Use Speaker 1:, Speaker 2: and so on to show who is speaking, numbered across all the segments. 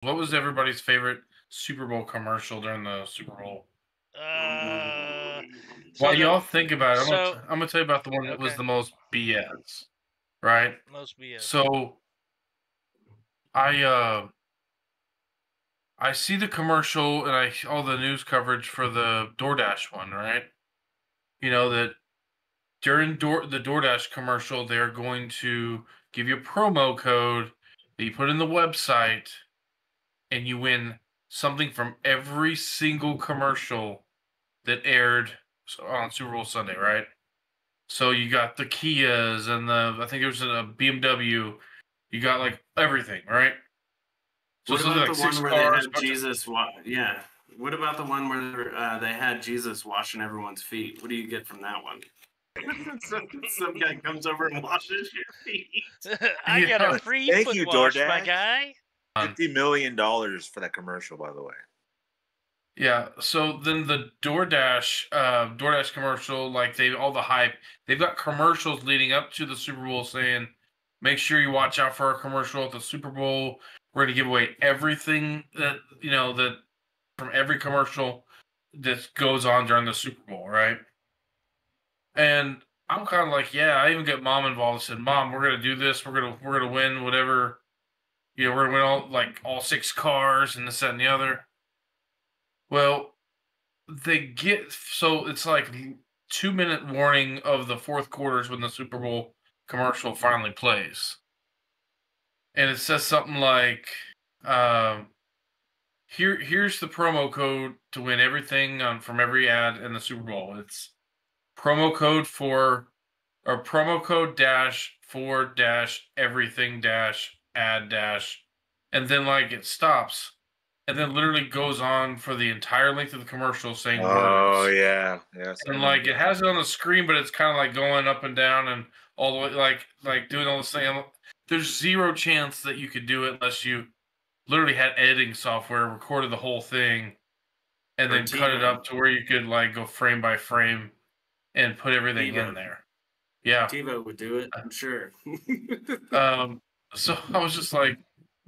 Speaker 1: What was everybody's favorite Super Bowl commercial during the Super Bowl?
Speaker 2: Uh, so
Speaker 1: While
Speaker 2: the
Speaker 1: y'all think about it,
Speaker 2: so
Speaker 1: I'm gonna tell you about the one that was
Speaker 2: okay,
Speaker 1: the most BS, right?
Speaker 2: most BS.
Speaker 1: So I I see the commercial and all the news coverage for the DoorDash one, right? You know that during the DoorDash commercial, they're going to give you a promo code that you put in the website, and you win something from every single commercial that aired on Super Bowl Sunday, right? So you got the Kias and I think it was a BMW. You got like everything, right? So
Speaker 3: What
Speaker 1: it's literally
Speaker 3: about
Speaker 1: like
Speaker 3: the
Speaker 1: six
Speaker 3: one where they
Speaker 1: cars,
Speaker 3: had
Speaker 1: bunch of
Speaker 3: Jesus? Yeah. What about the one where they had Jesus washing everyone's feet? What do you get from that one? Some guy comes over and washes your feet.
Speaker 2: I got a
Speaker 1: yeah.
Speaker 2: free
Speaker 4: Thank
Speaker 2: foot
Speaker 4: you,
Speaker 2: wash, my
Speaker 4: DoorDash.
Speaker 2: guy.
Speaker 4: $50 million for that commercial, by the way.
Speaker 1: Yeah. So then the DoorDash commercial, like they all the hype, they've got commercials leading up to the Super Bowl saying, make sure you watch out for our commercial at the Super Bowl. We're gonna give away everything that from every commercial that goes on during the Super Bowl, right? And I'm kind of like, yeah, I even get mom involved. I said, Mom, we're gonna do this. We're gonna win whatever. We're gonna win all six cars and this, that, and the other. Well, they get so it's like 2 minute warning of the fourth quarters when the Super Bowl commercial finally plays, and it says something like, um, "Here's the promo code to win everything from every ad in the Super Bowl. It's promo code for or promo code dash for dash everything dash ad dash," and then like it stops, and then literally goes on for the entire length of the commercial saying
Speaker 4: Oh
Speaker 1: words.
Speaker 4: yeah, yes, I
Speaker 1: And like
Speaker 4: remember.
Speaker 1: it has it on the screen, but it's kind of like going up and down and all the way, like doing all this thing. There's zero chance that you could do it unless you literally had editing software, recorded the whole thing, and
Speaker 3: Or
Speaker 1: then cut it
Speaker 3: TiVo.
Speaker 1: up to where you could like go frame by frame and put everything in
Speaker 3: TiVo.
Speaker 1: there. Yeah.
Speaker 3: TiVo would do it, I'm sure.
Speaker 1: Um. So I was just like,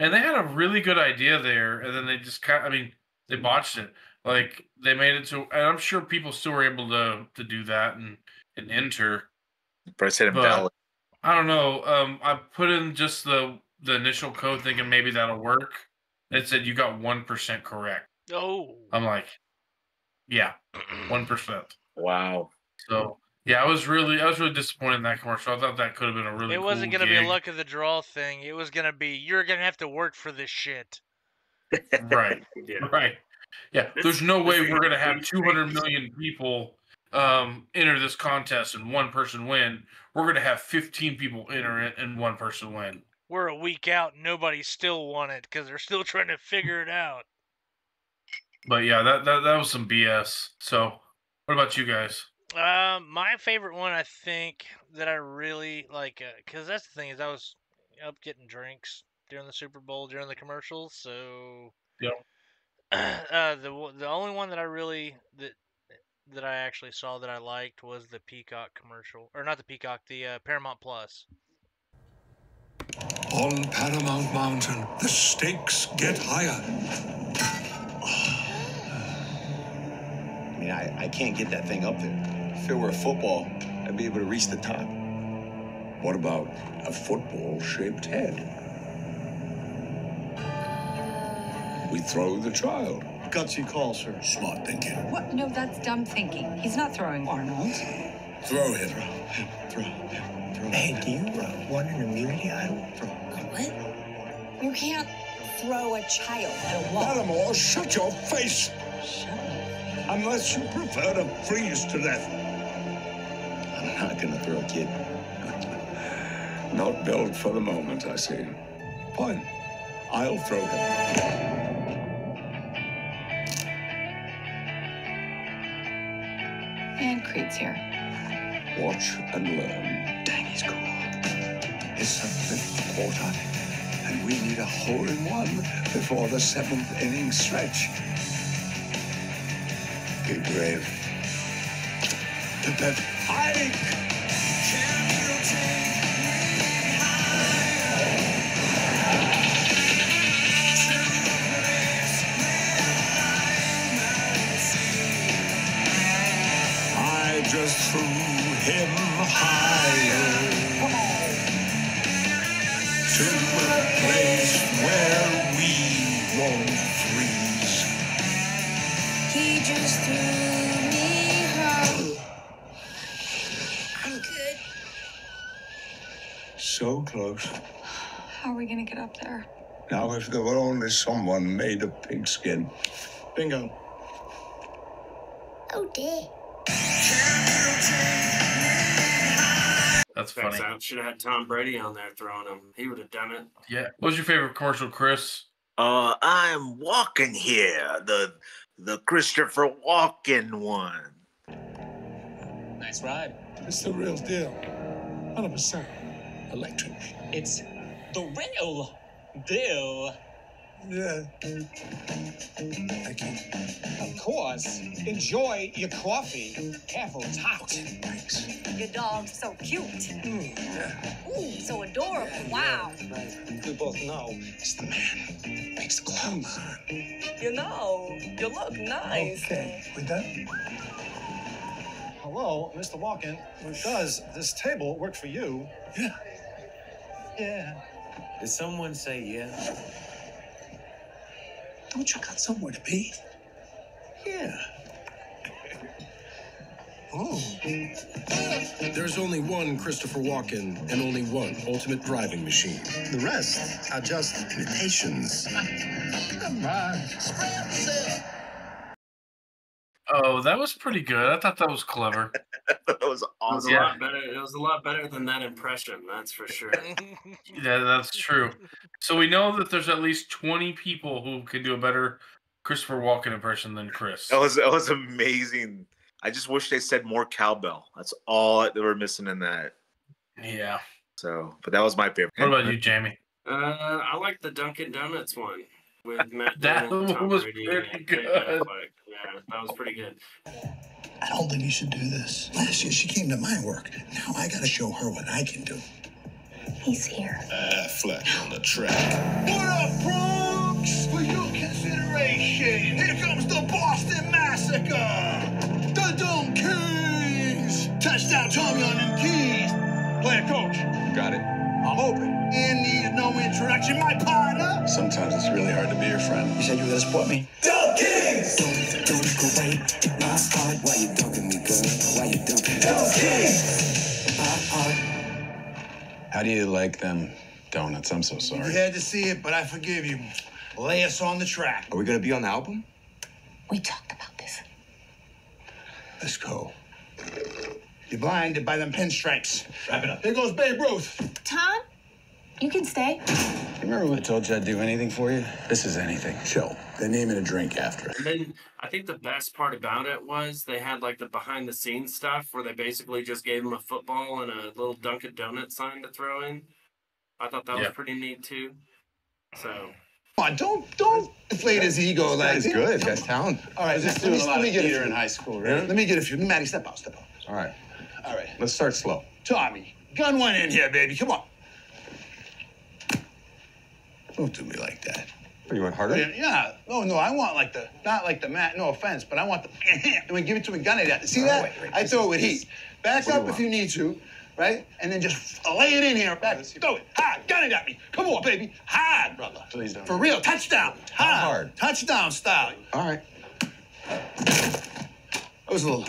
Speaker 1: and they had a really good idea there, and then they just kind. I mean, they botched it. Like they made it to, and I'm sure people still were able to do that and enter.
Speaker 4: But I said
Speaker 1: But
Speaker 4: invalid.
Speaker 1: I don't know. I put in just the initial code thinking maybe that'll work. It said you got 1% correct.
Speaker 2: Oh.
Speaker 1: I'm like, yeah, 1%.
Speaker 4: Wow.
Speaker 1: So yeah, I was really disappointed in that commercial. I thought that could have been a really
Speaker 2: It
Speaker 1: cool
Speaker 2: wasn't gonna be a
Speaker 1: gig.
Speaker 2: luck of the draw thing. It was gonna be you're gonna have to work for this shit.
Speaker 1: Right.
Speaker 3: Yeah.
Speaker 1: Right. Yeah.
Speaker 3: This,
Speaker 1: There's no
Speaker 3: this
Speaker 1: way
Speaker 3: ain't
Speaker 1: we're gonna
Speaker 3: how
Speaker 1: have
Speaker 3: we
Speaker 1: 200
Speaker 3: think.
Speaker 1: million people enter this contest and one person win. We're gonna have 15 people enter it and one person win.
Speaker 2: We're a week out and nobody still won it because they're still trying to figure it out.
Speaker 1: But yeah, that was some BS. So, what about you guys?
Speaker 2: My favorite one, I think, that I really like, because that's the thing is I was up getting drinks during the Super Bowl during the commercials, so
Speaker 1: Yeah.
Speaker 2: the only one that I really that I actually saw that I liked was the Peacock commercial, or not the Peacock, the Paramount Plus.
Speaker 5: On Paramount Mountain, the stakes get higher.
Speaker 6: I mean, I can't get that thing up there. If it were a football, I'd be able to reach the top.
Speaker 5: What about a football-shaped head? We throw the child.
Speaker 6: Gutsy call, sir.
Speaker 5: Smart thinking.
Speaker 7: What? No, that's dumb thinking. He's not throwing Arnold.
Speaker 5: Throw him.
Speaker 6: Throw.
Speaker 8: Hey, do you want an immunity idol?
Speaker 7: What? You can't throw a child at a wall.
Speaker 5: Baltimore, shut your face!
Speaker 7: Shut up.
Speaker 5: Unless you prefer to freeze to death.
Speaker 6: I'm not gonna throw a kid.
Speaker 5: Not built for the moment, I see. Fine. I'll throw him.
Speaker 7: And Creed's here.
Speaker 5: Watch and learn.
Speaker 6: Dang, he's cool.
Speaker 5: It's the fifth quarter, and we need a hole-in-one before the seventh inning stretch. Be brave. Hike! threw him higher to a place where we won't freeze.
Speaker 7: He just threw me high. I'm good.
Speaker 5: So close.
Speaker 7: How are we gonna get up there?
Speaker 5: Now, if there were only someone made of pigskin. Bingo.
Speaker 7: Oh, dear.
Speaker 1: That's funny.
Speaker 3: I should have had Tom Brady on there throwing him. He would have done it.
Speaker 1: Yeah. What was your favorite commercial, Chris?
Speaker 4: I'm walking here. The Christopher Walken one.
Speaker 8: Nice ride.
Speaker 5: It's the real deal. 100% electric.
Speaker 8: It's the real deal.
Speaker 5: Yeah. Thank you.
Speaker 8: Of course. Enjoy your coffee. Careful, it's hot.
Speaker 5: Thanks.
Speaker 7: Your dog's so cute.
Speaker 5: Yeah.
Speaker 7: Ooh, so adorable. Wow.
Speaker 8: We both know it's the man who makes the clothes.
Speaker 7: You know, you look nice.
Speaker 5: Okay. We done?
Speaker 9: Hello, Mr. Walken. Does this table work for you?
Speaker 5: Yeah.
Speaker 9: Yeah.
Speaker 6: Did someone say yeah?
Speaker 5: Don't you got somewhere to be?
Speaker 6: Yeah.
Speaker 5: Oh.
Speaker 10: There's only one Christopher Walken and only one ultimate driving machine. The rest are just imitations.
Speaker 5: Come on.
Speaker 1: Oh, that was pretty good. I thought that was clever.
Speaker 4: That was
Speaker 3: It was
Speaker 4: awesome.
Speaker 3: a lot better. It was a lot better than that impression. That's for sure.
Speaker 1: Yeah, that's true. So we know that there's at least 20 people who can do a better Christopher Walken impression than Chris.
Speaker 4: That was amazing. I just wish they said more cowbell. That's all they were missing in that.
Speaker 1: Yeah.
Speaker 4: So, but that was my favorite.
Speaker 1: What about you, Jamie?
Speaker 3: I like the Dunkin' Donuts one with Matt
Speaker 1: That
Speaker 3: Damon, Tom
Speaker 1: was
Speaker 3: Brady,
Speaker 1: pretty
Speaker 3: and
Speaker 1: good.
Speaker 3: Ben Affleck. Yeah, that was pretty good.
Speaker 5: I don't think you should do this. Last year she came to my work. Now I gotta show her what I can do.
Speaker 7: He's here.
Speaker 5: Fleck on the track. What up, Bronx? For your consideration, here comes the Boston Massacre. The Dunkins. Touchdown, Tommy on them keys. Player coach.
Speaker 6: Got it.
Speaker 5: I'm open. And needs no introduction, my partner. Sometimes it's really hard to be your friend. You said you were gonna support me. Dunkins! Don't go away. My heart. Why you dunking me, girl? Why you dunking me? Dunkins! My heart.
Speaker 6: How do you like them donuts? I'm so sorry.
Speaker 5: You had to see it, but I forgive you. Lay us on the track.
Speaker 6: Are we gonna be on the album?
Speaker 7: We talked about this.
Speaker 5: Let's go. You're blinded by them pinstripes. Wrap it up. Here goes Babe Ruth.
Speaker 7: Tom, you can stay.
Speaker 6: Remember when I told you I'd do anything for you? This is anything.
Speaker 5: Chill. They're naming a drink after it.
Speaker 3: And then I think the best part about it was they had like the behind the scenes stuff where they basically just gave him a football and a little Dunkin' Donut sign to throw in. I thought that was pretty neat too. So.
Speaker 5: Come on, don't inflate his ego like
Speaker 6: He's good. This guy's talent.
Speaker 5: All right,
Speaker 6: just
Speaker 5: let
Speaker 6: doing
Speaker 5: me-
Speaker 6: a
Speaker 5: let
Speaker 6: lot
Speaker 5: me
Speaker 6: of
Speaker 5: get a
Speaker 6: theater
Speaker 5: few.
Speaker 6: in high school, right?
Speaker 5: Let me get a few. Maddie, step out.
Speaker 6: All right.
Speaker 5: All right.
Speaker 6: Let's start slow.
Speaker 5: Tommy, gun one in here, baby. Come on. Don't do me like that.
Speaker 6: What, you want harder?
Speaker 5: Yeah. No, I want like not like the mat, no offense, but I want the, and when give it to me, gun it out. See that?
Speaker 6: Wait,
Speaker 5: I throw it with heat. Back
Speaker 6: What do
Speaker 5: up
Speaker 6: you
Speaker 5: if you need to, right? And then just lay it in here. Back, throw it. Hard. Gun it at me. Come on, baby. Hard, brother.
Speaker 6: Please don't.
Speaker 5: For real. Touchdown.
Speaker 6: How hard?
Speaker 5: Touchdown style.
Speaker 6: All right.
Speaker 5: That was a little.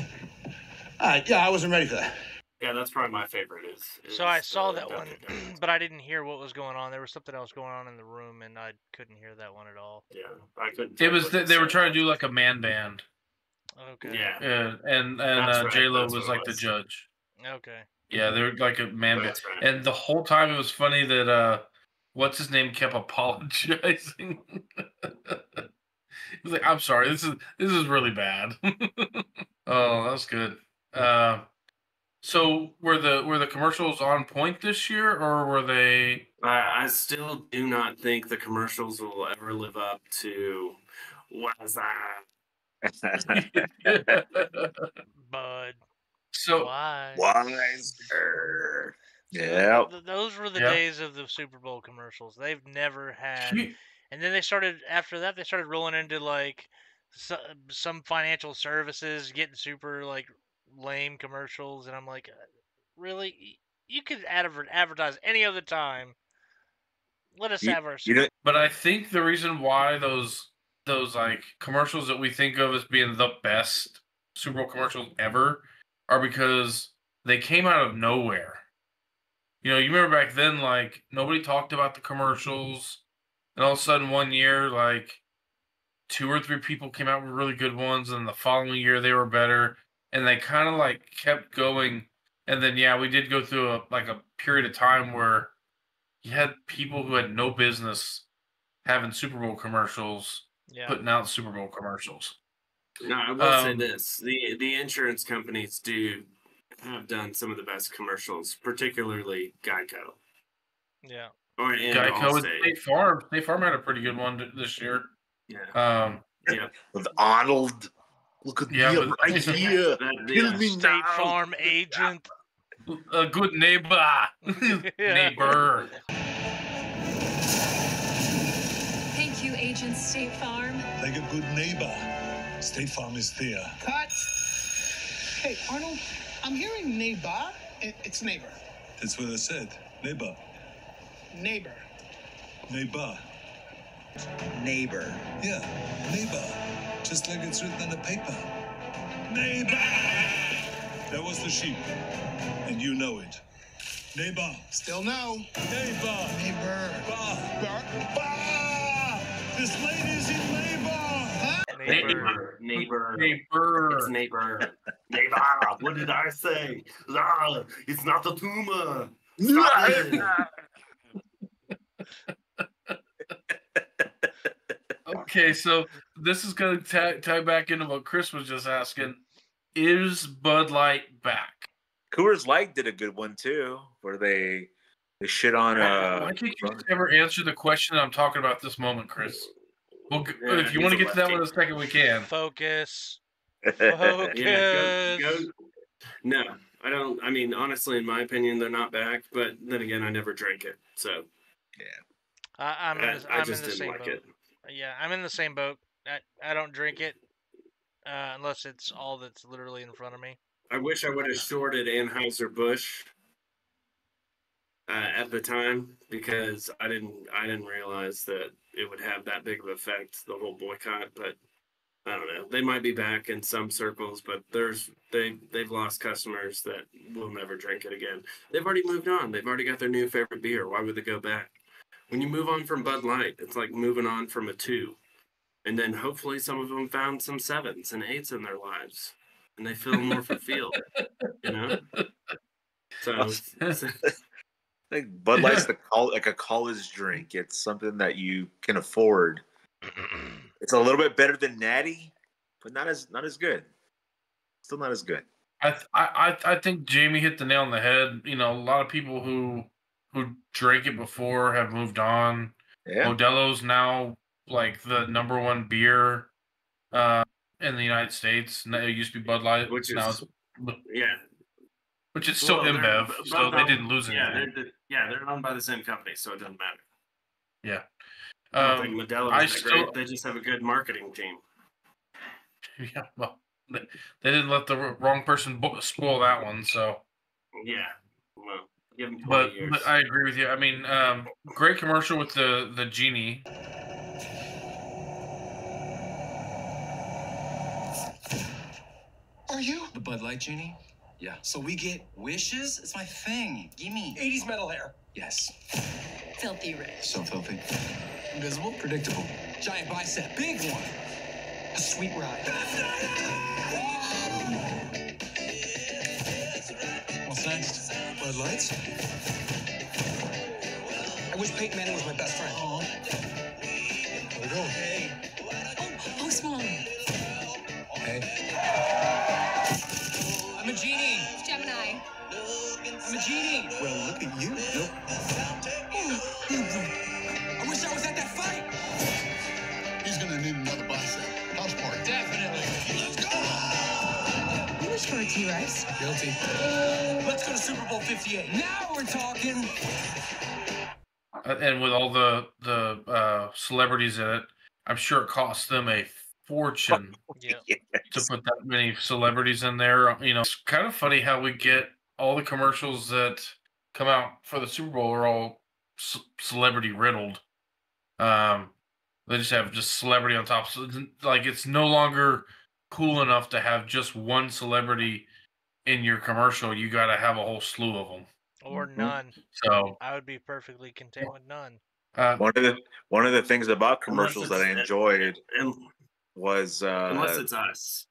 Speaker 5: All right. Yeah, I wasn't ready for that.
Speaker 3: Yeah, that's probably my favorite.
Speaker 2: So I saw
Speaker 3: the
Speaker 2: that one,
Speaker 3: Dunkin' Donuts.
Speaker 2: but I didn't hear what was going on. There was something else going on in the room, and I couldn't hear that one at all.
Speaker 3: Yeah, I couldn't.
Speaker 1: It was
Speaker 3: tell what
Speaker 1: they were
Speaker 3: said.
Speaker 1: trying to do like a man band.
Speaker 2: Okay.
Speaker 3: Yeah.
Speaker 1: Yeah, and
Speaker 3: That's right,
Speaker 1: J Lo
Speaker 3: that's
Speaker 1: was
Speaker 3: what it
Speaker 1: like the
Speaker 3: was.
Speaker 1: judge.
Speaker 2: Okay.
Speaker 1: Yeah, they were like a man band.
Speaker 3: That's right.
Speaker 1: And the whole time it was funny that what's his name kept apologizing. He was like, "I'm sorry, this is really bad." Oh, that was good. So were the commercials on point this year, or were they?
Speaker 3: I still do not think the commercials will ever live up to what's that?
Speaker 2: Bud.
Speaker 1: So
Speaker 2: Why?
Speaker 4: Wiser. Yeah.
Speaker 2: Those were the
Speaker 1: Yeah.
Speaker 2: days of the Super Bowl commercials. They've never had.
Speaker 1: He-
Speaker 2: And then after that, they started rolling into like some financial services, getting super like lame commercials, and I'm like, really? You could advertise any other time. Let us have our.
Speaker 1: But I think the reason why those like commercials that we think of as being the best Super Bowl commercials ever are because they came out of nowhere. You remember back then, like, nobody talked about the commercials, and all of a sudden one year, like, 2 or 3 people came out with really good ones, and the following year they were better, and they kind of like kept going. And then we did go through a period of time where you had people who had no business having Super Bowl commercials, putting out Super Bowl commercials.
Speaker 3: No, I will say this: the insurance companies have done some of the best commercials, particularly Geico.
Speaker 2: Yeah.
Speaker 1: Geico and State Farm. State Farm had a pretty good one this year.
Speaker 3: Yeah.
Speaker 4: With Arnold. Look at me right here. Kill me
Speaker 2: State Farm agent.
Speaker 1: A good neighbor. Neighbor.
Speaker 7: Thank you, Agent State Farm.
Speaker 5: Like a good neighbor, State Farm is there.
Speaker 8: Cut. Hey, Arnold, I'm hearing neighbor. It's neighbor.
Speaker 5: That's what I said. Neighbor.
Speaker 8: Neighbor.
Speaker 5: Neighbor.
Speaker 6: Neighbor.
Speaker 5: Yeah, neighbor. Just like it's written on the paper. Neighbor! That was the sheep. And you know it. Neighbor.
Speaker 8: Still no.
Speaker 5: Neighbor.
Speaker 8: Neighbor.
Speaker 5: Bah. This lady's in labor. Huh?
Speaker 3: Neighbor. It's neighbor. Neighbor. What did I say? It's not a tumor.
Speaker 1: Okay, so this is going to tie back into what Chris was just asking. Is Bud Light back?
Speaker 4: Coors Light did a good one too, where they shit on.
Speaker 1: Why can't you just ever answer the question I'm talking about this moment, Chris? Well, if you want to get to that one in a second, we can.
Speaker 2: Focus.
Speaker 3: Go. No, I don't. I mean, honestly, in my opinion, they're not back. But then again, I never drank it, so
Speaker 2: I'm
Speaker 3: I just
Speaker 2: in the
Speaker 3: didn't
Speaker 2: same
Speaker 3: like
Speaker 2: boat.
Speaker 3: it.
Speaker 2: Yeah, I'm in the same boat. I don't drink it unless it's all that's literally in front of me.
Speaker 3: I wish I would have shorted Anheuser-Busch at the time because I didn't realize that it would have that big of an effect, the whole boycott. But I don't know. They might be back in some circles, but they've lost customers that will never drink it again. They've already moved on. They've already got their new favorite beer. Why would they go back? When you move on from Bud Light, it's like moving on from a 2. And then hopefully some of them found some 7s and 8s in their lives. And they feel more fulfilled, So,
Speaker 4: like Bud Light's like a college drink. It's something that you can afford. It's a little bit better than Natty, but not as good. Still not as good.
Speaker 1: I think Jamie hit the nail on the head. A lot of people who drank it before have moved on.
Speaker 4: Yeah.
Speaker 1: Modelo's now like the #1 beer in the United States. It used to be Bud Light, which is still InBev, so they didn't lose anything.
Speaker 3: They're owned by the same company, so it doesn't matter.
Speaker 1: Yeah.
Speaker 3: I don't think Modelo's great. They just have a good marketing team.
Speaker 1: Yeah, well, they didn't let the wrong person spoil that one, so.
Speaker 3: Yeah, well, give them 20 years.
Speaker 1: But I agree with you. I mean, great commercial with the genie.
Speaker 8: Are you?
Speaker 6: The Bud Light genie? Yeah. So we get wishes? It's my thing. Gimme.
Speaker 8: 80s metal hair.
Speaker 6: Yes.
Speaker 7: Filthy rich.
Speaker 6: So filthy. Invisible. Predictable.
Speaker 8: Giant bicep. Big one. A sweet ride.
Speaker 6: What's next? Bud Lights?
Speaker 8: I wish Peyton Manning was my best friend.
Speaker 6: Where we going?
Speaker 8: Hey.
Speaker 7: Oh, Post Malone.
Speaker 6: Hey.
Speaker 8: I'm a genie.
Speaker 7: Gemini.
Speaker 8: I'm a genie.
Speaker 6: Well, look at you. Nope.
Speaker 8: I wish I was at that fight.
Speaker 10: He's gonna need another bicep. House party.
Speaker 8: Definitely. Let's go.
Speaker 7: You wish for a T-Rex.
Speaker 6: Guilty.
Speaker 8: Let's go to Super Bowl 58. Now we're talking.
Speaker 1: And with all the celebrities in it, I'm sure it cost them a fortune
Speaker 2: Yeah.
Speaker 1: to put that many celebrities in there. You know, it's kind of funny how we get all the commercials that come out for the Super Bowl are all celebrity riddled. They just have just celebrity on top. So like it's no longer cool enough to have just one celebrity in your commercial. You got to have a whole slew of them.
Speaker 2: Or none.
Speaker 1: So
Speaker 2: I would be perfectly content with none.
Speaker 4: One of the things about commercials that I enjoyed was
Speaker 3: unless it's us.